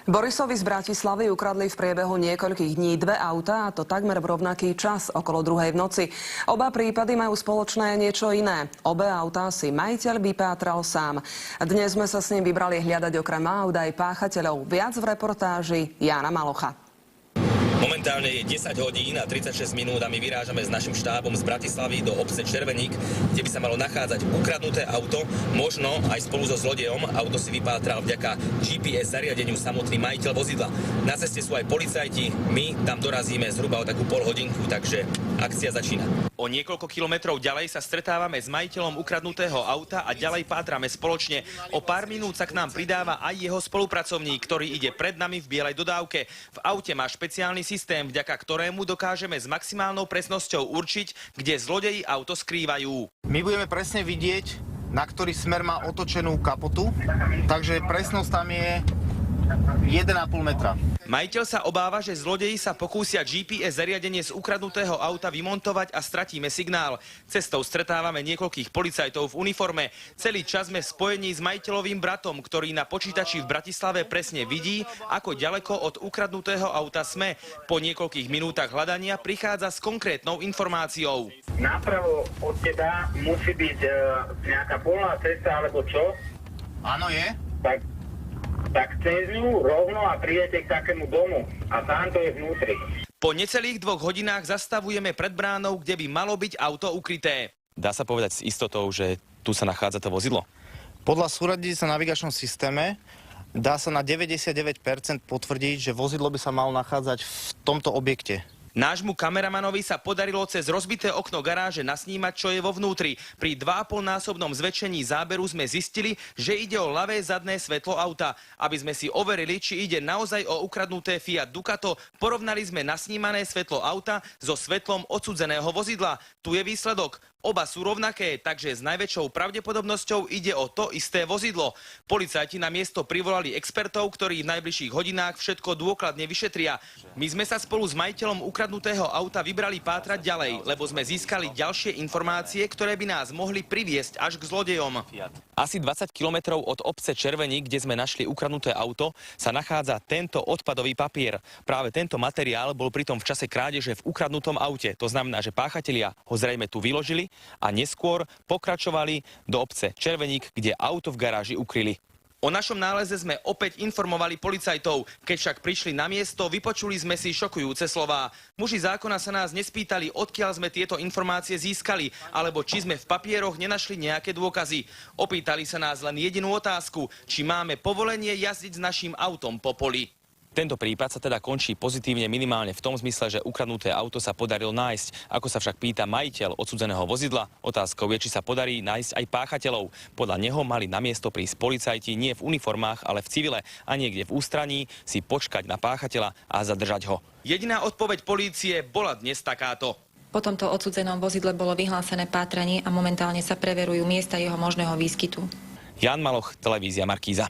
Borisovi z Bratislavy ukradli v priebehu niekoľkých dní dve autá, a to takmer v rovnaký čas, okolo 2:00 v noci. Oba prípady majú spoločné niečo iné. Obe autá si majiteľ vypátral sám. Dnes sme sa s ním vybrali hľadať okrem aut aj páchateľov. Viac v reportáži Jána Malocha. Momentálne je 10 hodín a 36 minút a my vyrážame s našim štábom z Bratislavy do obce Červeník, kde by sa malo nachádzať ukradnuté auto, možno aj spolu so zlodejom. Auto si vypátral vďaka GPS zariadeniu samotný majiteľ vozidla. Na ceste sú aj policajti, my tam dorazíme zhruba o takú polhodinku, takže akcia začína. O niekoľko kilometrov ďalej sa stretávame s majiteľom ukradnutého auta a ďalej pátrame spoločne. O pár minút sa k nám pridáva aj jeho spolupracovník, ktorý ide pred nami v bielej dodávke. V aute má špeciálny systém, vďaka ktorému dokážeme s maximálnou presnosťou určiť, kde zlodeji auto skrývajú. My budeme presne vidieť, na ktorý smer má otočenú kapotu, takže presnosť tam je 1,5 metra. Majiteľ sa obáva, že zlodeji sa pokúsia GPS zariadenie z ukradnutého auta vymontovať a stratíme signál. Cestou stretávame niekoľkých policajtov v uniforme. Celý čas sme v spojení s majiteľovým bratom, ktorý na počítači v Bratislave presne vidí, ako ďaleko od ukradnutého auta sme. Po niekoľkých minútach hľadania prichádza s konkrétnou informáciou. Napravo od teba musí byť nejaká polná cesta alebo čo? Áno, je. Tak cez ňu rovno a prídete k takému domu a tam to je vnútri. Po necelých 2 hodinách zastavujeme pred bránou, kde by malo byť auto ukryté. Dá sa povedať s istotou, že tu sa nachádza to vozidlo? Podľa súradnice sa navigačnom systéme dá sa na 99% potvrdiť, že vozidlo by sa malo nachádzať v tomto objekte. Nášmu kameramanovi sa podarilo cez rozbité okno garáže nasnímať, čo je vo vnútri. Pri 2,5-násobnom zväčšení záberu sme zistili, že ide o ľavé zadné svetlo auta. Aby sme si overili, či ide naozaj o ukradnuté Fiat Ducato, porovnali sme nasnímané svetlo auta so svetlom odsudzeného vozidla. Tu je výsledok. Oba sú rovnaké, takže s najväčšou pravdepodobnosťou ide o to isté vozidlo. Policajti na miesto privolali expertov, ktorí v najbližších hodinách všetko dôkladne vyšetria. My sme sa spolu s majiteľom ukradnutého auta vybrali pátrať ďalej, lebo sme získali ďalšie informácie, ktoré by nás mohli priviesť až k zlodejom. Asi 20 kilometrov od obce Červeník, kde sme našli ukradnuté auto, sa nachádza tento odpadový papier. Práve tento materiál bol pritom v čase krádeže v ukradnutom aute. To znamená, že páchatelia ho zrejme tu vyložili a neskôr pokračovali do obce Červeník, kde auto v garáži ukryli. O našom náleze sme opäť informovali policajtov. Keď však prišli na miesto, vypočuli sme si šokujúce slová. Muži zákona sa nás nespýtali, odkiaľ sme tieto informácie získali, alebo či sme v papieroch nenašli nejaké dôkazy. Opýtali sa nás len jedinú otázku, či máme povolenie jazdiť s naším autom po poli. Tento prípad sa teda končí pozitívne minimálne v tom zmysle, že ukradnuté auto sa podarilo nájsť. Ako sa však pýta majiteľ odsudzeného vozidla, otázkou je, či sa podarí nájsť aj páchateľov. Podľa neho mali na miesto prísť policajti nie v uniformách, ale v civile a niekde v ústraní si počkať na páchateľa a zadržať ho. Jediná odpoveď polície bola dnes takáto. Po tomto odsudzenom vozidle bolo vyhlásené pátranie a momentálne sa preverujú miesta jeho možného výskytu. Ján Maloch, televízia Markíza.